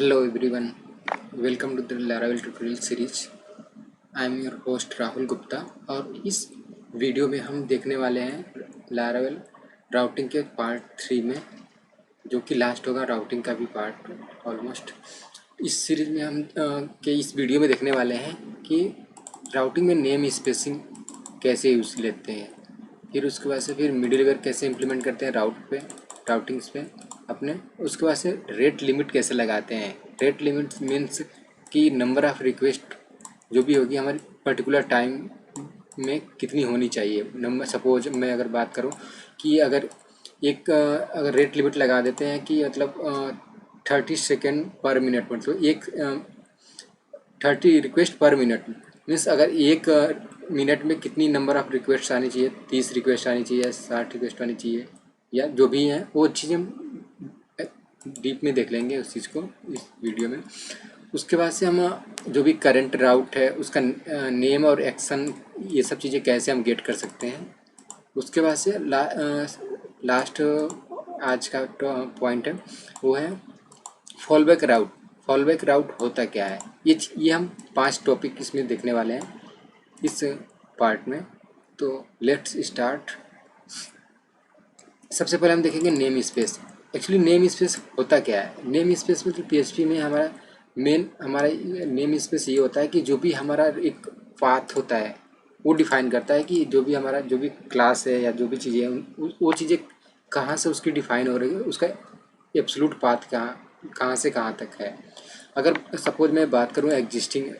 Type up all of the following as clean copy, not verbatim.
Hello everyone, welcome to the Laravel tutorial series. I am your host Rahul Gupta और इस video में हम देखने वाले हैं Laravel राउटिंग के पार्ट 3 में, जो कि लास्ट होगा राउटिंग का भी पार्ट ऑलमोस्ट। इस सीरीज में हम इस वीडियो में देखने वाले हैं कि राउटिंग में नेम स्पेसिंग कैसे यूज़ लेते हैं, फिर उसके बाद से फिर मिडिलवेयर कैसे इम्प्लीमेंट करते हैं राउटिंग्स पे अपने, उसके बाद से रेट लिमिट कैसे लगाते हैं। रेट लिमिट मीन्स कि नंबर ऑफ़ रिक्वेस्ट जो भी होगी हमारी पर्टिकुलर टाइम में कितनी होनी चाहिए। नंबर सपोज मैं अगर बात करूं कि अगर रेट लिमिट लगा देते हैं कि मतलब 30 सेकेंड पर मिनट, मतलब 30 रिक्वेस्ट पर मिनट मीन्स अगर एक मिनट में कितनी नंबर ऑफ़ रिक्वेस्ट आनी चाहिए, 30 रिक्वेस्ट आनी चाहिए, 60 रिक्वेस्ट आनी चाहिए, या जो भी है वो चीज़ें डीप में देख लेंगे उस चीज़ को इस वीडियो में। उसके बाद से हम जो भी करंट राउट है उसका नेम और एक्शन, ये सब चीज़ें कैसे हम गेट कर सकते हैं। उसके बाद से लास्ट आज का पॉइंट है वो है फॉलबैक राउट। फॉलबैक राउट होता क्या है, ये हम 5 टॉपिक इसमें देखने वाले हैं इस पार्ट में। तो लेट्स स्टार्ट। सबसे पहले हम देखेंगे name space. Actually name space होता क्या है। नेम स्पेस मतलब पीएचपी में हमारा नेम स्पेस ये होता है कि जो भी हमारा एक पाथ होता है वो डिफाइन करता है कि जो भी क्लास है या जो भी चीज़ें हैं वो चीज़ें कहाँ से उसकी डिफाइन हो रही है, उसका एब्सोल्यूट पाथ कहाँ से कहाँ तक है। अगर सपोज मैं बात करूँ एग्जिस्टिंग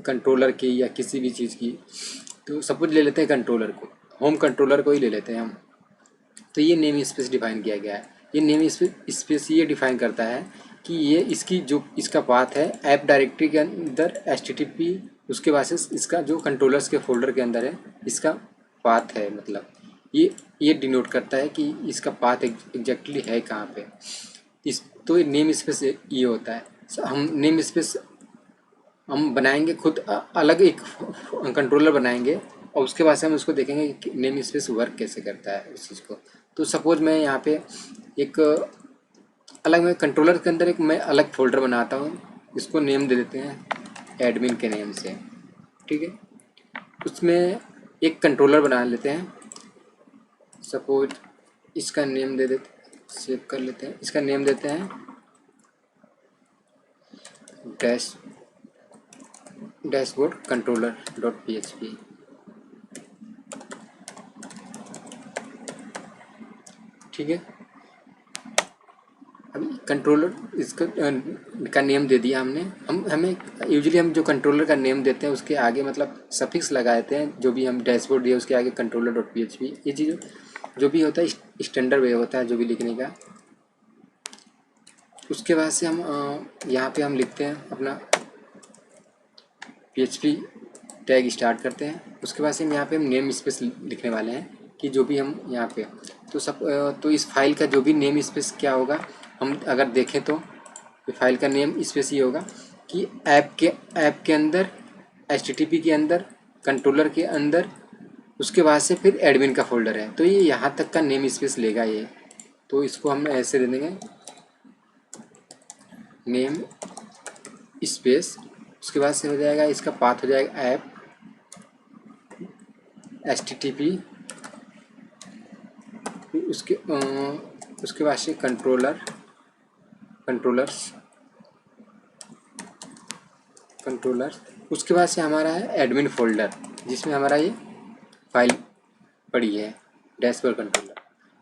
कंट्रोलर की या किसी भी चीज़ की, तो सपोज ले लेते हैं कंट्रोलर को, होम कंट्रोलर को ही ले लेते हैं हम। तो ये नेम स्पेस डिफाइन किया गया है। ये नेम स्पेस ये डिफाइन करता है कि ये इसका पाथ है ऐप डायरेक्टरी के अंदर HTTP, उसके बाद से इसका जो कंट्रोलर्स के फोल्डर के अंदर है इसका पाथ है। मतलब ये डिनोट करता है कि इसका पाथ एग्जैक्टली है कहाँ पे। तो नेम स्पेस ये होता है। हम नेम स्पेस हम बनाएंगे खुद, अलग एक कंट्रोलर बनाएंगे और उसके बाद से हम उसको देखेंगे कि नेम स्पेस वर्क कैसे करता है उस चीज़ को। तो सपोज मैं यहाँ पे मैं कंट्रोलर के अंदर मैं अलग फोल्डर बनाता हूँ, इसको नेम दे देते हैं एडमिन के नेम से, ठीक है। उसमें एक कंट्रोलर बना लेते हैं, सपोज इसका नेम दे देते, सेव कर लेते हैं, इसका नेम देते हैं डैशबोर्ड कंट्रोलर .php, ठीक है। अभी कंट्रोलर इसका का नेम दे दिया हमने। हमें यूजुअली हम जो कंट्रोलर का नेम देते हैं उसके आगे मतलब सफिक्स लगा देते हैं, जो भी हम डैशबोर्ड दिए उसके आगे कंट्रोलर .php। ये चीज़ जो भी होता है स्टैंडर्ड वे होता है जो भी लिखने का। उसके बाद से हम यहाँ पे हम लिखते हैं अपना PHP टैग स्टार्ट करते हैं। उसके बाद से हम यहाँ पे हम नेम स्पेस लिखने वाले हैं कि जो भी हम यहाँ पे तो इस फाइल का जो भी नेम स्पेस क्या होगा, हम अगर देखें तो फाइल का नेम स्पेस ये होगा कि ऐप के अंदर HTTP के अंदर कंट्रोलर के अंदर, उसके बाद से फिर एडमिन का फोल्डर है, तो ये यहाँ तक का नेम स्पेस लेगा ये। तो इसको हम ऐसे दे देंगे नेम स्पेस। उसके बाद से हो जाएगा इसका पाथ हो जाएगा ऐप HTTP, उसके बाद से कंट्रोलर, उसके बाद से हमारा है एडमिन फोल्डर जिसमें हमारा ये फाइल पड़ी है डैशबोर्ड कंट्रोलर,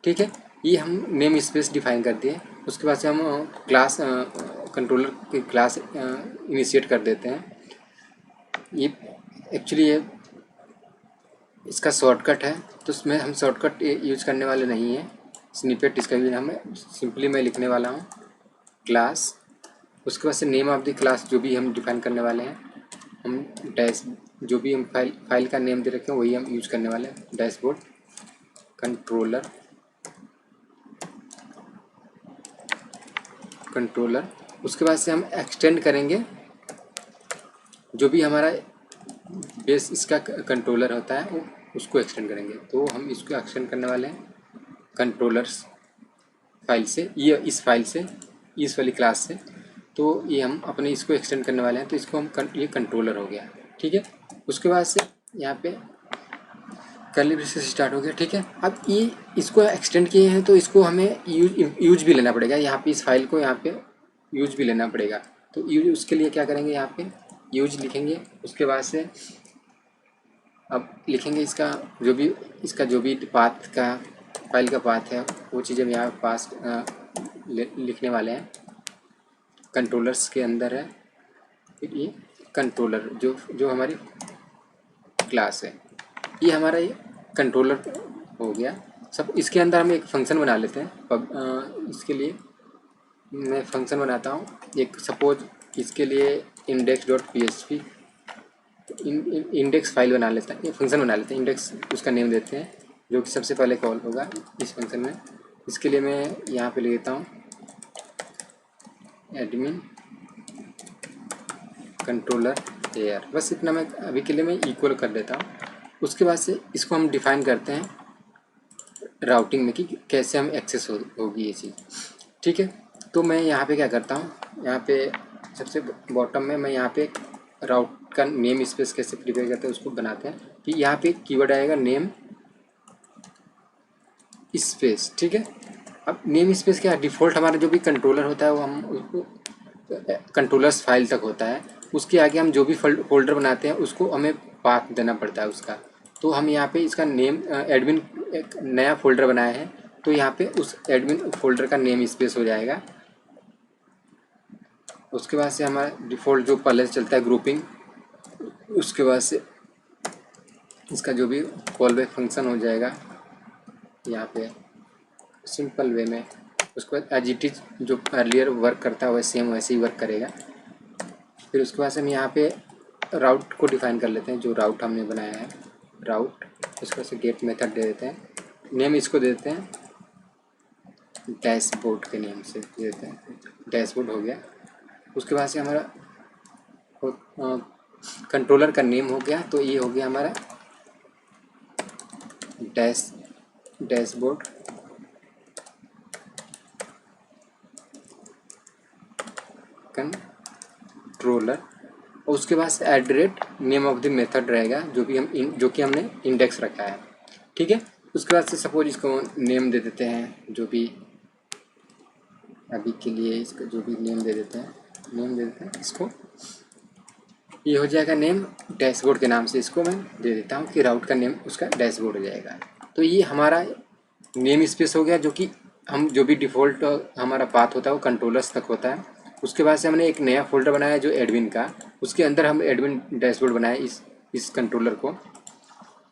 ठीक है। ये हम नेम स्पेस डिफाइन कर दिए। उसके बाद से हम क्लास कंट्रोलर की क्लास इनिशिएट कर देते हैं। ये एक्चुअली ये इसका शॉर्टकट है, तो उसमें हम शॉर्टकट यूज करने वाले नहीं हैं। स्निपेट इसका भी हमें सिंपली मैं लिखने वाला हूँ क्लास। उसके बाद से नेम ऑफ द क्लास जो भी हम डिफाइन करने वाले हैं, हम डैश जो भी हम फाइल का नेम दे रखे हैं वही हम यूज करने वाले हैं, डैशबोर्ड कंट्रोलर। उसके बाद से हम एक्सटेंड करेंगे जो भी हमारा बेस इसका कंट्रोलर होता है उसको एक्सटेंड करेंगे। तो हम इसको एक्सटेंड करने वाले हैं कंट्रोलर्स फाइल से, ये इस फाइल से, इस वाली क्लास से। तो ये हम अपने इसको एक्सटेंड करने वाले हैं, तो इसको हम ये कंट्रोलर हो गया। ठीक है, उसके बाद से यहाँ पे कर्ली ब्रेसेस स्टार्ट हो गया। ठीक है, अब ये इसको एक्सटेंड किए हैं तो इसको हमें यूज भी लेना पड़ेगा। यहाँ पे इस फाइल को यहाँ पे यूज भी लेना पड़ेगा। तो यूज उसके लिए क्या करेंगे, यहाँ पे यूज लिखेंगे। उसके बाद से अब लिखेंगे इसका जो भी पाथ का फाइल का पाथ है वो चीज़ हम यहाँ पास लिखने वाले हैं। कंट्रोलर्स के अंदर है ये कंट्रोलर जो हमारी क्लास है, ये हमारा ये कंट्रोलर हो गया सब। इसके अंदर हम एक फंक्शन बना लेते हैं। इसके लिए मैं फंक्शन बनाता हूँ एक, सपोज इसके लिए index.php इंडेक्स फाइल बना लेते हैं, ये फंक्शन बना लेते हैं। इंडेक्स उसका नेम देते हैं जो कि सबसे पहले कॉल होगा इस फंक्शन में। इसके लिए मैं यहाँ पे ले लेता हूँ एडमिन कंट्रोलर एयर, बस इतना मैं अभी के लिए मैं इक्वल कर देता हूँ। उसके बाद से इसको हम डिफ़ाइन करते हैं राउटिंग में कि कैसे हम एक्सेस होगी ये चीज़। ठीक है, तो मैं यहाँ पे क्या करता हूँ, यहाँ पे सबसे बॉटम में मैं यहाँ पे राउट का नेम स्पेस कैसे प्रिपेयर करते हैं उसको बनाते हैं कि यहाँ पे कीवर्ड आएगा नेम स्पेस। ठीक है, अब नेम स्पेस क्या है, डिफ़ॉल्ट हमारा जो भी कंट्रोलर होता है वो हम उसको कंट्रोलर्स फाइल तक होता है, उसके आगे हम जो भी फोल्डर बनाते हैं उसको हमें पाथ देना पड़ता है उसका। तो हम यहाँ पे इसका नेम एडमिन एक नया फोल्डर बनाए हैं, तो यहाँ पे उस एडमिन फोल्डर का नेम स्पेस हो जाएगा। उसके बाद से हमारा डिफ़ॉल्ट जो पहले से चलता है ग्रुपिंग, उसके बाद से इसका जो भी कॉल बैक फंक्शन हो जाएगा यहाँ पे सिंपल वे में। उसके बाद एज इट इज जो अर्लियर वर्क करता है वैसे सेम वैसे ही वर्क करेगा। फिर उसके बाद से हम यहाँ पे राउट को डिफ़ाइन कर लेते हैं, जो राउट हमने बनाया है राउट। उसके बाद से गेट मेथड दे देते हैं, नेम इसको दे देते हैं डैशबोर्ड के नेम से दे देते हैं, डैशबोर्ड हो गया। उसके बाद से हमारा कंट्रोलर का नेम हो गया, तो ये हो गया हमारा डैशबोर्ड कंट्रोलर। और उसके बाद से @ नेम ऑफ द मेथड रहेगा जो कि हमने इंडेक्स रखा है। ठीक है, उसके बाद से सपोज इसको नेम दे देते हैं, जो भी अभी के लिए इसका जो भी नेम दे देते हैं इसको, ये हो जाएगा नेम डैशबोर्ड के नाम से। इसको मैं दे देता हूँ कि राउट का नेम उसका डैशबोर्ड हो जाएगा। तो ये हमारा नेम स्पेस हो गया, जो कि हम जो भी डिफ़ॉल्ट हमारा पाथ होता है वो कंट्रोलर्स तक होता है। उसके बाद से हमने एक नया फोल्डर बनाया जो एडमिन का, उसके अंदर हम एडमिन डैशबोर्ड बनाए इस कंट्रोलर को।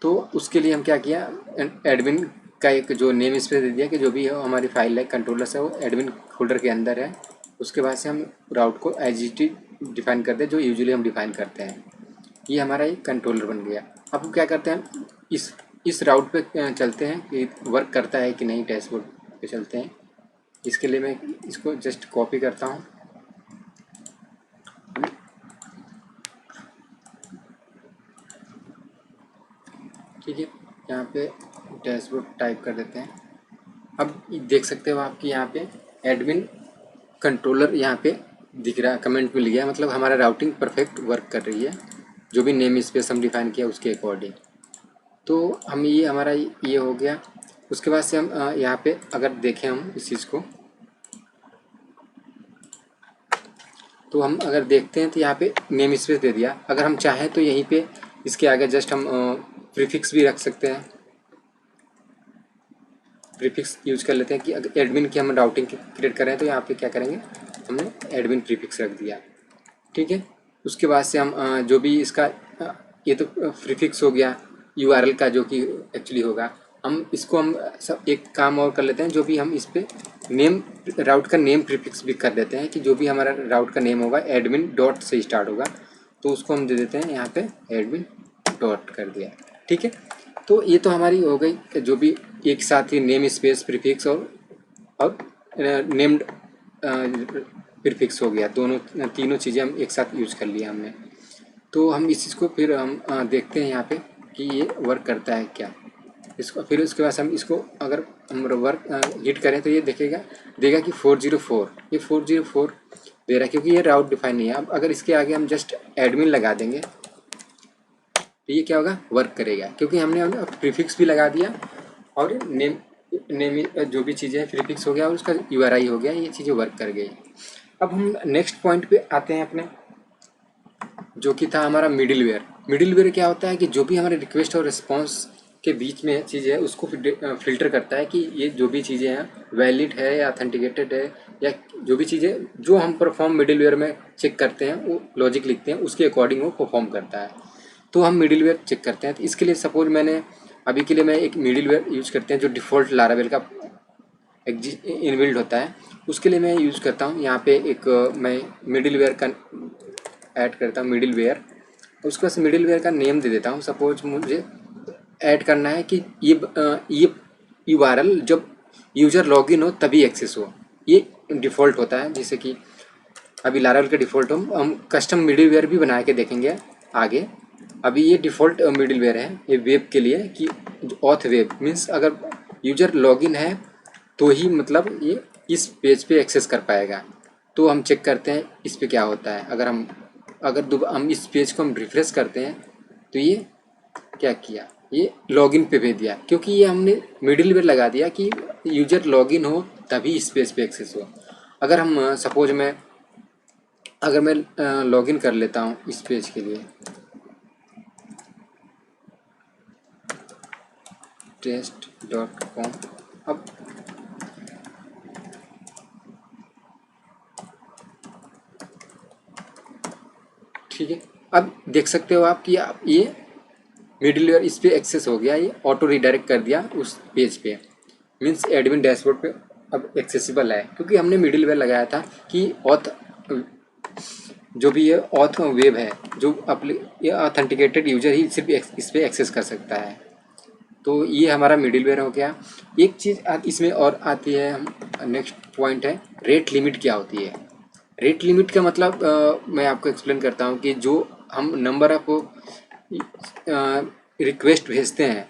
तो उसके लिए हम क्या किया, एडमिन का एक जो नेम स्पेस दे दिया कि जो भी हमारी फाइल है कंट्रोलर से वो एडमिन फोल्डर के अंदर है। उसके बाद से हम राउट को एज इट इज डिफ़ाइन करते हैं जो यूजुअली हम डिफ़ाइन करते हैं। ये हमारा एक कंट्रोलर बन गया। अब हम क्या करते हैं, इस राउट पे चलते हैं कि वर्क करता है कि नहीं, डैशबोर्ड पे चलते हैं। इसके लिए मैं इसको जस्ट कॉपी करता हूँ, ठीक है, यहाँ पे डैशबोर्ड टाइप कर देते हैं। अब देख सकते हो आपकी यहाँ पे एडमिन कंट्रोलर यहाँ पे दिख रहा है, कमेंट मिल गया, मतलब हमारा राउटिंग परफेक्ट वर्क कर रही है जो भी नेम स्पेस हम डिफ़ाइन किया उसके अकॉर्डिंग। तो हम ये हमारा ये हो गया। उसके बाद से हम यहाँ पे अगर देखें हम इस चीज़ को, तो हम अगर देखते हैं तो यहाँ पे नेम स्पेस दे दिया। अगर हम चाहें तो यहीं पे इसके आगे जस्ट हम प्रीफिक्स भी रख सकते हैं, प्रीफिक्स यूज कर लेते हैं कि अगर एडमिन की हम राउटिंग क्रिएट कर रहे हैं तो यहाँ पे क्या करेंगे, हमने एडमिन प्रीफिक्स रख दिया। ठीक है, उसके बाद से हम जो भी इसका ये तो प्रीफिक्स हो गया यूआरएल का जो कि एक्चुअली होगा। हम इसको हम सब एक काम और कर लेते हैं, जो भी हम इस पे नेम राउट का नेम प्रीफिक्स भी कर देते हैं कि जो भी हमारा राउट का नेम होगा एडमिन डॉट से स्टार्ट होगा, तो उसको हम दे देते हैं यहाँ पे एडमिन डॉट कर दिया। ठीक है, तो ये तो हमारी हो गई जो भी एक साथ ही नेम स्पेस प्रीफिक्स और नेम्ड प्रीफिक्स हो गया, दोनों तीनों चीज़ें हम एक साथ यूज कर लिया हमने। तो हम इस चीज़ को फिर हम देखते हैं यहाँ पे कि ये वर्क करता है क्या इसको। फिर उसके बाद हम इसको अगर हम वर्क हिट करें तो ये देगा कि 404, ये 404 दे रहा है, क्योंकि ये राउट डिफाइन नहीं है। अब अगर इसके आगे हम जस्ट एडमिन लगा देंगे तो ये क्या होगा, वर्क करेगा, क्योंकि हमने प्रीफिक्स भी लगा दिया और नेम नेम जो भी चीज़ें हैं प्रीफिक्स हो गया और उसका यूआरआई हो गया, ये चीज़ें वर्क कर गई। अब हम नेक्स्ट पॉइंट पे आते हैं अपने, जो कि था हमारा मिडिल वेयर। मिडिल वेयर क्या होता है कि जो भी हमारे रिक्वेस्ट और रिस्पॉन्स के बीच में चीज़ है उसको फिल्टर करता है कि ये जो भी चीज़ें हैं वैलिड है या ऑथेंटिकेटेड है, या जो भी चीज़ें जो हम परफॉर्म मिडिल वेयर में चेक करते हैं वो लॉजिक लिखते हैं उसके अकॉर्डिंग वो परफॉर्म करता है। तो हम मिडिल वेयर चेक करते हैं। तो इसके लिए सपोज मैंने अभी के लिए मैं एक मिडिल वेयर यूज करते हैं जो डिफ़ॉल्ट लारावेल का इनबिल्ड होता है, उसके लिए मैं यूज़ करता हूँ। यहाँ पे एक मैं मिडिल वेयर का ऐड करता हूँ, मिडिल वेयर, उसके बाद मिडिल वेयर का नेम दे देता हूँ। सपोज मुझे ऐड करना है कि ये यूआरएल जब यूज़र लॉगिन हो तभी एक्सेस हो, ये डिफ़ॉल्ट होता है। जैसे कि अभी लारावेल का डिफ़ॉल्ट हम कस्टम मिडिल वेयर भी बना के देखेंगे आगे। अभी ये डिफ़ॉल्ट मिडिल वेयर है ये वेब के लिए, कि ऑथ वेब मीन्स अगर यूज़र लॉगिन है तो ही मतलब ये इस पेज पे एक्सेस कर पाएगा। तो हम चेक करते हैं इस पे क्या होता है। अगर हम इस पेज को हम रिफ्रेश करते हैं तो ये क्या किया, ये लॉगिन पे भेज दिया, क्योंकि ये हमने मिडिल वेयर लगा दिया कि यूज़र लॉगिन हो तभी इस पेज पे एक्सेस हो। अगर हम सपोज अगर मैं लॉगिन कर लेता हूँ इस पेज के लिए, test.com। अब ठीक है, अब देख सकते हो आप कि आप ये मिडिल वेयर इस पे एक्सेस हो गया, ये ऑटो रिडायरेक्ट कर दिया उस पेज पे, मीन्स एडमिन डैशबोर्ड पे अब एक्सेसिबल है, क्योंकि हमने मिडिल वेयर लगाया था कि ऑथ जो भी ये ऑथ वेब है जो ये ऑथेंटिकेटेड यूजर ही सिर्फ इस पे एक्सेस कर सकता है। तो ये हमारा मिडिल वेयर हो गया। एक चीज़ इसमें और आती है, हम नेक्स्ट पॉइंट है रेट लिमिट क्या होती है। रेट लिमिट का मतलब मैं आपको एक्सप्लेन करता हूँ कि जो हम नंबर ऑफ रिक्वेस्ट भेजते हैं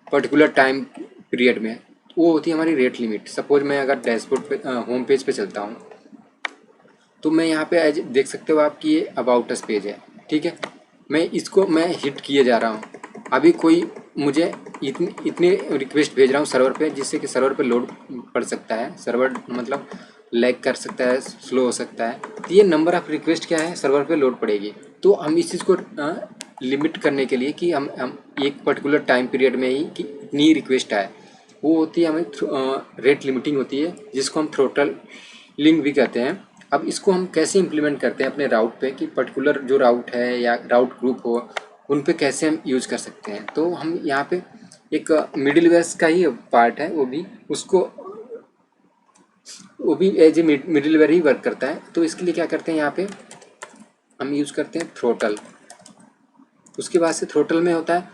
पर्टिकुलर टाइम पीरियड में, वो होती है हमारी रेट लिमिट। सपोज मैं अगर डैशबोर्ड पे होम पेज पे चलता हूँ तो मैं यहाँ पे देख सकते हो आप कि ये अबाउट अस पेज है, ठीक है। मैं हिट किए जा रहा हूँ, अभी कोई मुझे इतने रिक्वेस्ट भेज रहा हूँ सर्वर पे, जिससे कि सर्वर पे लोड पड़ सकता है, सर्वर मतलब लैग कर सकता है, स्लो हो सकता है। तो ये नंबर ऑफ़ रिक्वेस्ट क्या है सर्वर पे लोड पड़ेगी। तो हम इस चीज़ को लिमिट करने के लिए कि हम एक पर्टिकुलर टाइम पीरियड में ही कि इतनी रिक्वेस्ट आए, वो होती है हमें रेट लिमिटिंग होती है, जिसको हम थ्रोटल लिंक भी कहते हैं। अब इसको हम कैसे इम्प्लीमेंट करते हैं अपने राउट पे, कि पर्टिकुलर जो राउट है या राउट ग्रुप हो उन पे कैसे हम यूज़ कर सकते हैं। तो हम यहाँ पे एक मिडिल वेयर्स का ही पार्ट है, वो भी as a middleware he work करता है। तो इसके लिए क्या करते हैं, यहाँ पे हम यूज़ करते हैं थ्रोटल। उसके बाद से थ्रोटल में होता है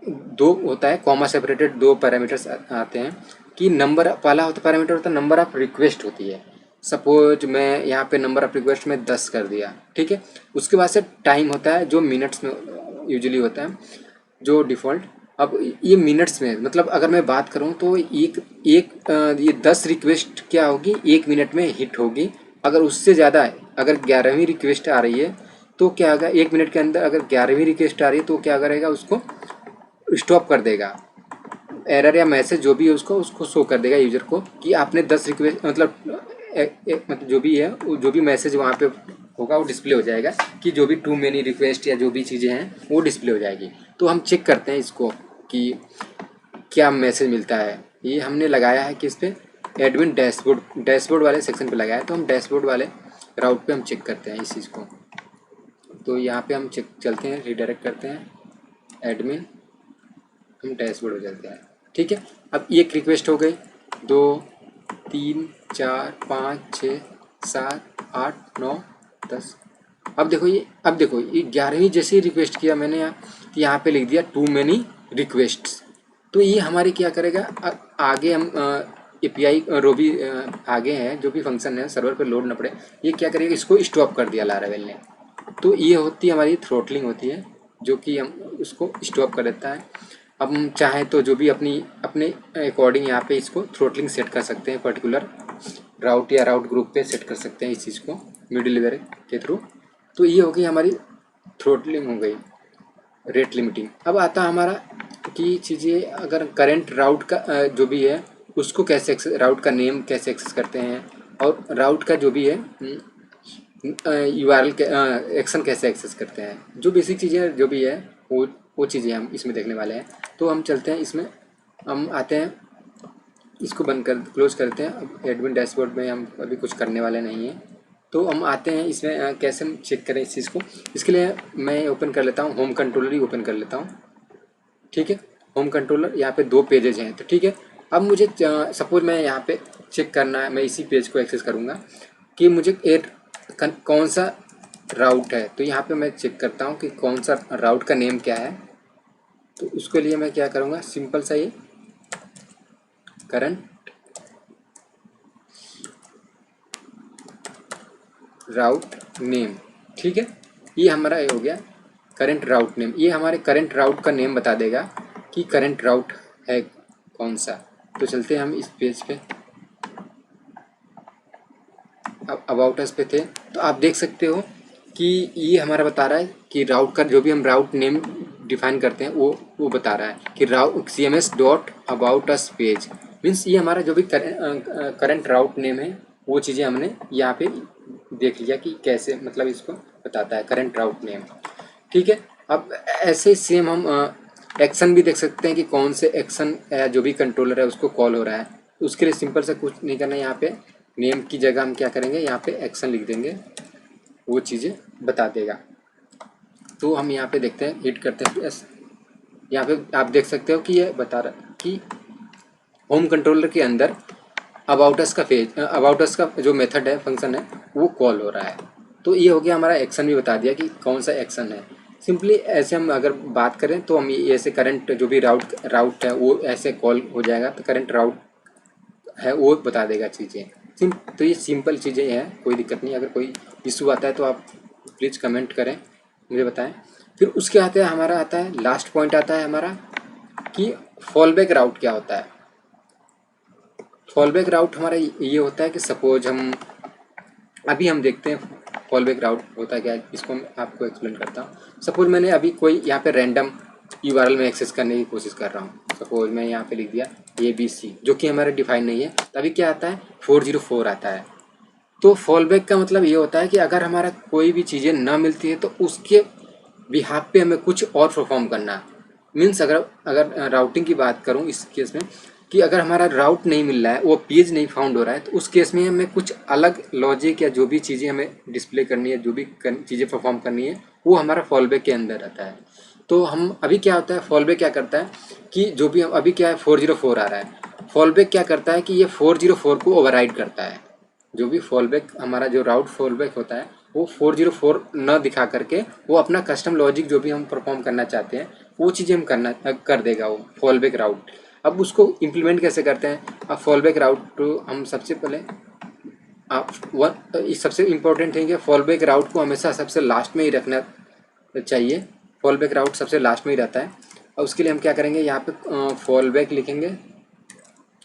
दो होता है कॉमा सेपरेटेड दो पैरामीटर्स आते हैं, कि नंबर पहला पैरामीटर होता है नंबर ऑफ रिक्वेस्ट होती है। सपोज मैं यहाँ पे नंबर ऑफ रिक्वेस्ट में 10 कर दिया, ठीक है। उसके बाद से टाइम होता है जो मिनट्स में यूजुअली होता है जो डिफ़ॉल्ट। अब ये मिनट्स में मतलब अगर मैं बात करूँ तो ये 10 रिक्वेस्ट क्या होगी 1 मिनट में हिट होगी। अगर उससे ज़्यादा है, अगर 11वीं रिक्वेस्ट आ रही है तो क्या होगा 1 मिनट के अंदर अगर 11वीं रिक्वेस्ट आ रही है तो क्या करेगा, उसको स्टॉप कर देगा, एरर या मैसेज जो भी है उसको शो कर देगा यूज़र को कि आपने 10 रिक्वेस्ट मतलब मतलब जो भी है जो भी मैसेज वहाँ पे होगा वो डिस्प्ले हो जाएगा, कि जो भी टू मेनी रिक्वेस्ट या जो भी चीज़ें हैं वो डिस्प्ले हो जाएगी। तो हम चेक करते हैं इसको कि क्या मैसेज मिलता है। ये हमने लगाया है कि इस पर एडमिन डैशबोर्ड वाले सेक्शन पे लगाया है, तो हम डैशबोर्ड वाले राउट पे हम चेक करते हैं इस चीज़ को। तो यहाँ पे हम चलते हैं, रिडायरेक्ट करते हैं एडमिन, हम डैशबोर्ड हो जाते हैं, ठीक है। अब एक रिक्वेस्ट हो गई, 2 3 4 5 6 7 8 9 10। अब देखो ये 11वीं जैसे ही रिक्वेस्ट किया मैंने यहाँ पे लिख दिया टू मेनी रिक्वेस्ट्स। तो ये हमारे क्या करेगा, आगे हम एपीआई रो भी आगे हैं जो भी फंक्शन है सर्वर पे लोड ना पड़े, ये क्या करेगा इसको स्टॉप कर दिया लारावेल ने। तो ये होती है हमारी थ्रोटलिंग होती है, जो कि हम उसको स्टॉप कर देता है। अब हम चाहें तो जो भी अपने अकॉर्डिंग यहाँ पे इसको थ्रोटलिंग सेट कर सकते हैं, पर्टिकुलर राउट या राउट ग्रुप पे सेट कर सकते हैं इस चीज़ को मिडलवेयर के थ्रू। तो ये हो गई हमारी थ्रोटलिंग हो गई, रेट लिमिटिंग। अब आता हमारा कि चीज़ें अगर करंट राउट का जो भी है उसको कैसे राउट का नेम कैसे एक्सेस करते हैं, और राउट का जो भी है यूआरएल एक्शन कैसे एक्सेस करते हैं, जो बेसिक चीज़ें जो भी है वो चीज़ें हम इसमें देखने वाले हैं। तो हम चलते हैं इसमें, हम आते हैं, इसको बंद कर क्लोज करते हैं। अब एडमिन डैशबोर्ड में हम अभी कुछ करने वाले नहीं हैं। तो हम आते हैं इसमें कैसे हम चेक करें इस चीज़ को। इसके लिए मैं ओपन कर लेता हूँ, होम कंट्रोलर ही ओपन कर लेता हूँ। ठीक है, होम कंट्रोलर, यहाँ पे 2 पेजेज हैं। तो ठीक है, अब मुझे सपोज मैं यहाँ पे चेक करना है, मैं इसी पेज को एक्सेस करूँगा कि मुझे कौन सा राउट है। तो यहाँ पे मैं चेक करता हूँ कि कौन सा राउट का नेम क्या है। तो उसके लिए मैं क्या करूँगा, सिंपल सा ये करंट राउट नेम, ठीक है, ये हमारा ये हो गया करंट राउट नेम। ये हमारे करंट राउट का नेम बता देगा कि करंट राउट है कौन सा। तो चलते हैं हम इस पेज पे, अब अबाउट अस पे थे। तो आप देख सकते हो कि ये हमारा बता रहा है कि राउट का जो भी हम राउट नेम डिफाइन करते हैं वो बता रहा है कि राउट CMS dot about us page, means ये हमारा जो भी करंट राउट नेम है वो चीज़ें हमने यहाँ पे देख लिया कि कैसे, मतलब इसको बताता है करंट राउट नेम। ठीक है, अब ऐसे सेम हम एक्शन भी देख सकते हैं कि कौन से एक्शन जो भी कंट्रोलर है उसको कॉल हो रहा है। उसके लिए सिंपल सा कुछ नहीं करना है, यहाँ पे नेम की जगह हम क्या करेंगे, यहाँ पे एक्शन लिख देंगे, वो चीज़ें बता देगा। तो हम यहाँ पे देखते हैं, हिट करते हैं यस, यहाँ पे आप देख सकते हो कि ये बता रहा कि होम कंट्रोलर के अंदर अबाउट अस का पेज, अबाउट अस का जो मेथड है, फंक्शन है, वो कॉल हो रहा है। तो ये हो गया हमारा एक्शन भी बता दिया कि कौन सा एक्शन है। सिंपली ऐसे हम अगर बात करें तो हम ये ऐसे करंट जो भी राउट है वो ऐसे कॉल हो जाएगा, तो करंट राउट है वो बता देगा चीज़ें। तो ये सिंपल चीज़ें हैं, कोई दिक्कत नहीं। अगर कोई इशू आता है तो आप प्लीज़ कमेंट करें, मुझे बताएं। फिर उसके आते हैं हमारा आता है लास्ट पॉइंट आता है हमारा कि फॉलबैक राउट क्या होता है। फॉलबैक राउट हमारा ये होता है कि सपोज हम अभी हम देखते हैं फॉलबैक राउट होता है क्या है, इसको मैं आपको एक्सप्लेन करता हूँ। सपोज मैंने अभी कोई यहाँ पे रैंडम URL में एक्सेस करने की कोशिश कर रहा हूँ। सपोज मैं यहाँ पे लिख दिया ABC, जो कि हमारा डिफाइन नहीं है, तभी क्या आता है 404 आता है। तो फॉलबैक का मतलब ये होता है कि अगर हमारा कोई भी चीज़ें ना मिलती है तो उसके बिहाफ पे हमें कुछ और परफॉर्म करना। मीन्स अगर राउटिंग की बात करूँ इस केस में, कि अगर हमारा राउट नहीं मिल रहा है, वो पेज नहीं फाउंड हो रहा है, तो उस केस में हमें कुछ अलग लॉजिक या जो भी चीज़ें हमें डिस्प्ले करनी है, जो भी चीज़ें परफॉर्म करनी है, वो हमारा फॉलबैक के अंदर रहता है। तो हम अभी क्या होता है, फॉलबैक क्या करता है कि जो भी हम अभी क्या है 404 आ रहा है, फॉलबैक क्या करता है कि ये 404 को ओवरराइड करता है। जो भी फॉलबैक हमारा जो राउट फॉलबैक होता है वो 404 न दिखा करके वो अपना कस्टम लॉजिक जो भी हम परफॉर्म करना चाहते हैं वो चीज़ें हम कर देगा वो फॉलबैक राउट। अब उसको इम्प्लीमेंट कैसे करते हैं, अब फॉलबैक राउट तो हम सबसे पहले सबसे इम्पोर्टेंट है कि फॉलबैक राउट को हमेशा सबसे लास्ट में ही रखना चाहिए। फॉलबैक राउट सबसे लास्ट में ही रहता है। और उसके लिए हम क्या करेंगे, यहाँ पे फॉलबैक लिखेंगे,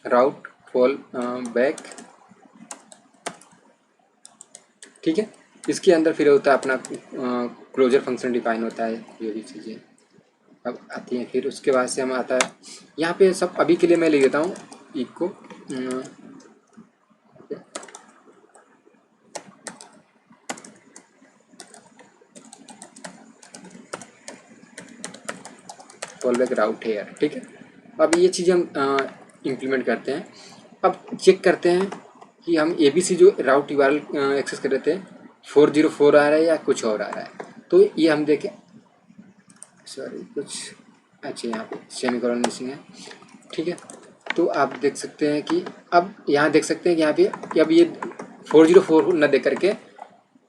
राउट फॉल बैक, ठीक है। इसके अंदर फिर होता है अपना क्लोजर फंक्शन डिफाइन होता है, जो भी चीज़ें अब आती हैं। फिर उसके बाद से हम आता है यहाँ पे सब अभी के लिए मैं लिख देता हूँ इको फॉलबैक राउट हेयर, ठीक है। अब ये चीज़ें हम इम्प्लीमेंट करते हैं। अब चेक करते हैं कि हम ABC जो राउट URL एक्सेस कर रहे थे 404 आ रहा है या कुछ और आ रहा है। तो ये हम देखें, सॉरी कुछ अच्छा यहाँ पे सेमीकोलन मिसिंग है, ठीक है। तो आप देख सकते हैं कि अब यहाँ देख सकते हैं कि यहाँ पे अब ये 404 न दे करके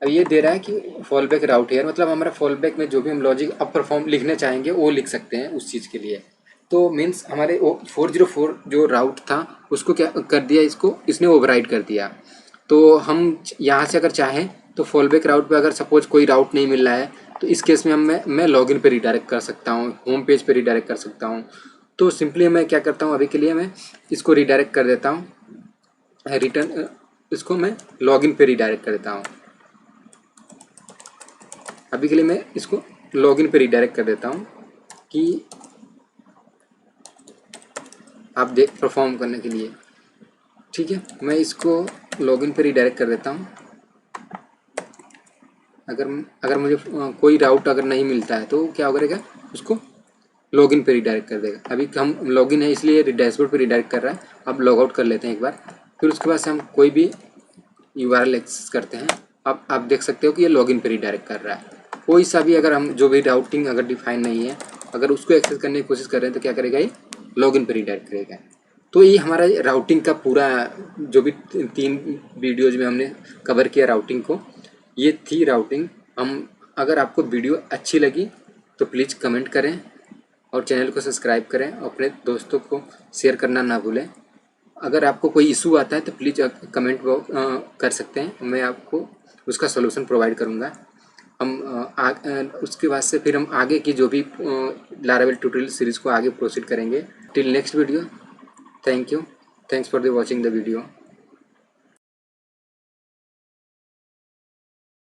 अब ये दे रहा है कि फॉलबैक राउट हेयर, मतलब हमारा फॉलबैक में जो भी हम लॉजिक अब परफॉर्म लिखने चाहेंगे वो लिख सकते हैं उस चीज़ के लिए। तो मीन्स हमारे वो 404 जो राउट था उसको क्या कर दिया, इसको इसने ओवरराइड कर दिया। तो हम यहाँ से अगर चाहें तो फॉलबैक राउट पे अगर सपोज कोई राउट नहीं मिल रहा है तो इस केस में मैं लॉगिन पे रिडायरेक्ट कर सकता हूँ, होम पेज पे रिडायरेक्ट कर सकता हूँ। तो सिंपली मैं क्या करता हूँ, अभी के लिए मैं इसको रिडायरेक्ट कर देता हूँ, रिटर्न इसको मैं लॉगिन पे रिडायरेक्ट कर देता हूँ। अभी के लिए मैं इसको लॉगिन पे रिडायरेक्ट कर देता हूँ कि आप देख परफॉर्म करने के लिए। ठीक है, मैं इसको लॉगिन पे रिडायरेक्ट कर देता हूँ। अगर मुझे कोई राउट अगर नहीं मिलता है तो क्या करेगा, उसको लॉगिन पे रिडायरेक्ट कर देगा। अभी हम लॉगिन है इसलिए डैशबोर्ड पे रिडायरेक्ट कर रहा है। अब लॉग आउट कर लेते हैं एक बार, फिर उसके बाद से हम कोई भी URL एक्सेस करते हैं। अब आप देख सकते हो कि ये लॉगिन पे रिडायरेक्ट कर रहा है। कोई सा भी अगर हम जो भी राउटिंग अगर डिफाइन नहीं है, अगर उसको एक्सेस करने की कोशिश कर रहे हैं तो क्या करेगा, ये लॉगिन पे रिडायरेक्ट करेगा। तो ये हमारा राउटिंग का पूरा जो भी 3 वीडियोज में हमने कवर किया राउटिंग को, ये थी राउटिंग। अगर आपको वीडियो अच्छी लगी तो प्लीज़ कमेंट करें और चैनल को सब्सक्राइब करें, अपने दोस्तों को शेयर करना ना भूलें। अगर आपको कोई इशू आता है तो प्लीज़ कमेंट कर सकते हैं, मैं आपको उसका सलूशन प्रोवाइड करूँगा। उसके बाद से फिर हम आगे की जो भी लारावेल ट्यूटोरियल सीरीज़ को आगे प्रोसीड करेंगे। Till next video, thank you, thanks for the watching the video.